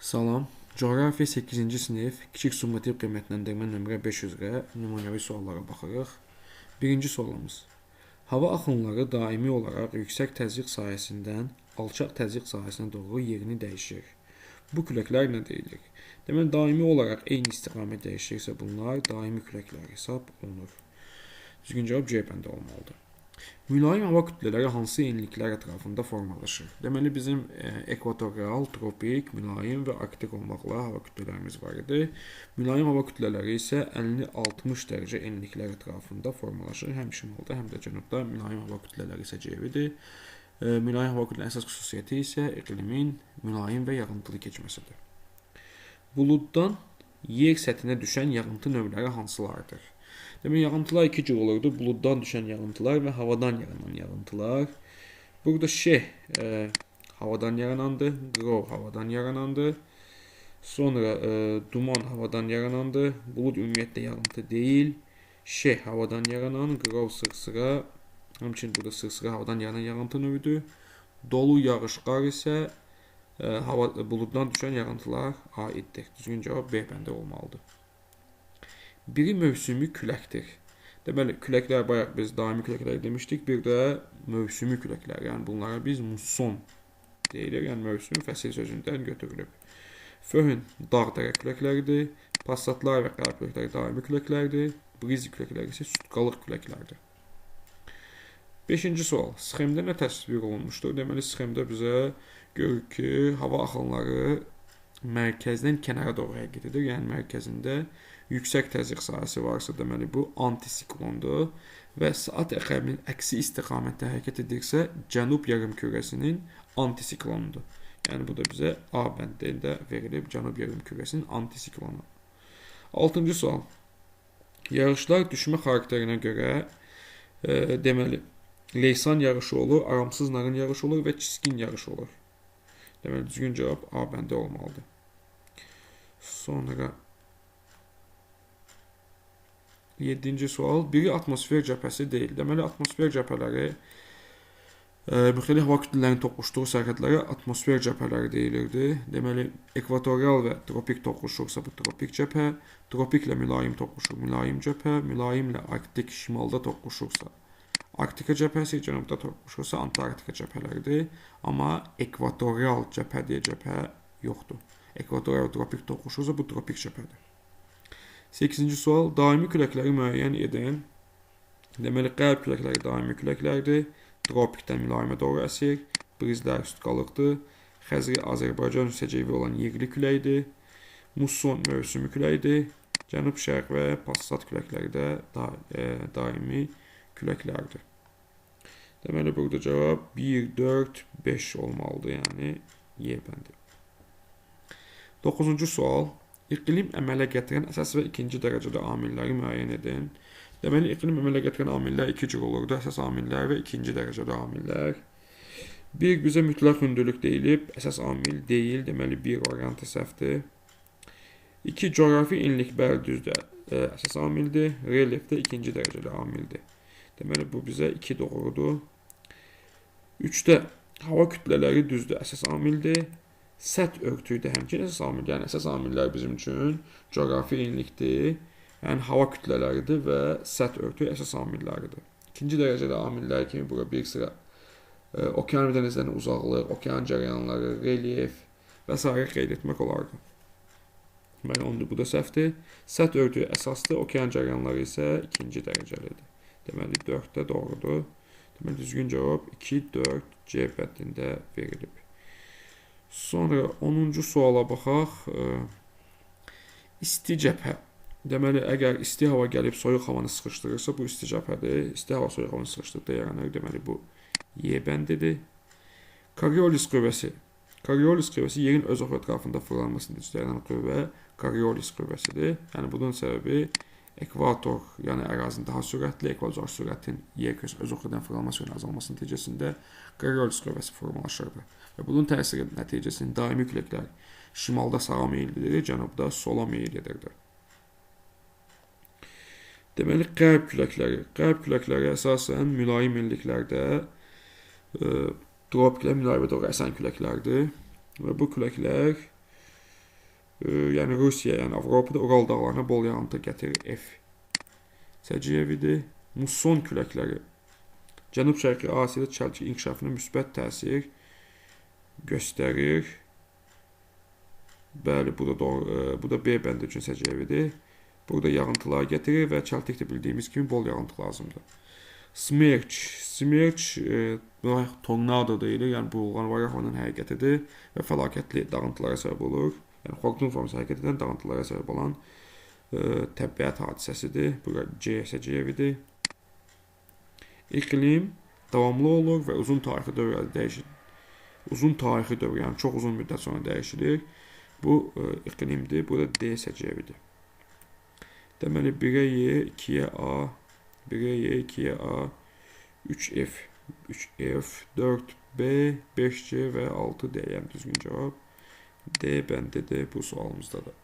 Salam. Coğrafiya 8-ci sinif kiçik summativ qiymətləndirmə nömrə 5 üzrə nümunəvi suallara baxırıq. Birinci sualımız. Hava axınları daimi olaraq yüksək təzyiq sahəsindən alçaq təzyiq sahəsinə doğru yerini dəyişir. Bu küləklər nə deyilir? Deməli, daimi olaraq eyni istiqamət dəyişirsə bunlar daimi küləklər hesab olunur. Düzgün cavab C bəndə olmalıdır. Mülayim hava kütlələri hansı yeniliklər ətrafında formalaşır? Deməli, bizim ekvatorial, tropik, mülayim və arktik olmaqla hava kütlələrimiz var idi. Mülayim hava kütlələri isə 50-60 dərəcə yeniliklər ətrafında formalaşır. Həm şimalda, həm də cənubda mülayim hava kütlələri isə cəvidir. Mülayim hava kütlələrinin əsas xüsusiyyəti isə iqlimin mülayim və yağıntılı keçməsidir. Buluddan yer səthinə düşən yağıntı növləri hansılardır? Demək, yağıntılar iki cür olurdu. Buluddan düşən yağıntılar və havadan yaranan yağıntılar. Burada havadan yaranandır, qrov havadan yaranandır. Sonra duman havadan yaranandır. Bulud ümumiyyətlə yağıntı deyil. Havadan yaranan, qrov sırsıra. Həmçinin burada sırsıra havadan yaranan yağıntı növüdür. Dolu yağış, qar isə buluddan düşən yağıntılar aiddir. Düzgün cavab B bəndə olmalıdır. Biri mövsümi küləkdir. Deməli, küləklər bayaq biz daimi küləklər demişdik. Bir də mövsümi küləklər. Yəni bunlara biz musson deyilir. Yəni mövsüm fəsil sözündən götürülüb. Föhn dağ-dərə küləkləridir. Passatlar və qərb küləkləri daimi küləklərdir. Briz küləkləri isə sütqalıq küləklərdir. 5-ci sual. Sxemdə nə təsvir olunmuşdur? Deməli, sxemdə bizə görür ki, hava axınları mərkəzdən kənara doğru hərəkət edir. Yəni mərkəzində yüksək təzyiq sahəsi varsa, deməli bu antisiklondur və saat əqrəbinin əksi istiqamətdə hərəkət edirsə, cənub yarımkürəsinin antisiklonudur. Yəni bu da bizə A bəndində verilib, cənub yarımkürəsinin antisiklonu. 6-cı sual. Yağışlar düşmə xarakterinə görə deməli leysan yağışı olur, aramsız narın yağışı olur və çiskin yağış olur. Deməli, düzgün cavab A bəndə olmalıdır. Sonra 7-ci sual. Biri atmosfer cəbhəsi deyil. Deməli, atmosfer cəbhələri müxtəlif hava kütlələrinin toqquşduğu sərhədlərə atmosfer cəbhələri deyilirdi. Deməli, ekvatorial və tropik toqquşursa bu tropik cəbhə, tropiklə mülayim toqquşur mülayim cəbhə, mülayimlə arktik şimalda toqquşursa Arktika cəbhəsi, cənubda toqquşursa Antarktika cəbhələridir. Amma ekvatorial cəbhə deyə cəbhə yoxdur. Ekvatorial tropik toqquşursa bu tropik cəbhədir. 8-ci sual. Daimi küləkləri müəyyən edən, deməli, qərb küləkləri daimi küləklərdir. Tropikdən mülayimə doğru əsir. Brizlər sütqalıqdır. Xəzri Azərbaycan hissəcəyi olan yerli küləkdir. Musson mövsümi küləkdir. Cənub-şərq və passat küləkləri də daimi küləklərdir. Deməli, burada cavab 1, 4, 5 olmalıdır. Yəni, Y bəndi. 9-cu sual. İqlim əmələ gətirən əsas və ikinci dərəcədə amilləri müəyyən edin. Deməli, iqlim əmələ gətirən amillər iki cür olurdu. Əsas amillər və ikinci dərəcədə amillər. Bir, bizə mütləq hündürlük deyilib, əsas amil deyil. Deməli, bir variantı səhvdir. 2, coğrafi enlik düzdür, əsas amildir. Relyef də ikinci dərəcədə amildir. Deməli, bu bizə 2 doğrudur. 3-də hava kütlələri düzdür, əsas amildir. Səth örtüyü də həmçinin əsas amil. Yəni, əsas amillər bizim üçün coğrafi enlikdir. Yəni, hava kütlələridir və səth örtüyü əsas amilləridir. İkinci dərəcədə amillər kimi bura bir sıra okean və dənizlərin uzaqlığı, okean cərəyanları, relyef və s. qeyd etmək olardı. Deməli, ondur, bu da səhvdir. Səth örtüyü əsasdır, okean cərəyanları isə ikinci dərəcəlidir. Deməli, 4 də doğrudur. Deməli, düzgün cavab 2, 4, C bəndində verilib. Sonra 10-cu suala baxaq. İsti cəbhə. Deməli, əgər isti hava gəlib soyuq havanı sıxışdırırsa, bu isti cəbhədir. İsti hava soyuq havanı sıxışdırdıqda yaranır. Deməli, bu Y bəndidir. Coriolis qüvvəsi. Coriolis qüvvəsi yerin öz oxu ətrafında fırlanmasını göstərən qüvvə Coriolis qüvvəsidir. Yəni, bunun səbəbi ekvator, yəni ərazinin daha sürətli, ekvator sürətin yer öz oxudan fırlanması yönü azalması nəticəsində Coriolis qüvvəsi formalaşırdı. Və bunun təsiri nəticəsində daimi küləklər şimalda sağa meyillidir, cənubda sola meyil edirdi. Deməli, qərb küləkləri əsasən mülayim enliklərdə tropiklər mülayimə doğru əsən küləklərdir. Və bu küləklər yəni Rusiya, yəni Avropada Ural dağlarına bol yağıntı gətirir. F səciyyəvidir. Musson küləkləri Cənub-Şərqi Asiyada çəltik inkişafına müsbət təsir göstərir. Bəli, bu da doğru. Bu da B bəndi üçün səciyyəvidir. Burada yağıntılar gətirir və çəltikdə bildiyimiz kimi bol yağıntı lazımdır. Smerç. Smerç tornado deyilir. Yəni burulğan var yaxanın hərəkətidir və fəlakətli dağıntılara səbəb olur. Yəni xortum forması hərəkət edən dağıntılara səbəb olan təbiət hadisəsidir. Burada C səciyyəvidir. İqlim davamlı olur və uzun tarixi dövrdə dəyişir. Uzun tarixi dövr, yəni çox uzun müddət sonra dəyişilir. Bu iqlimdir. Bu da D səciyyəvidir. Deməli 1-ə Y, 2-yə A, 1-ə Y, 2-yə A, 3F, 3F, 4B, 5C və 6D, yəni düzgün cavab D bəndidir bu sualımızda da.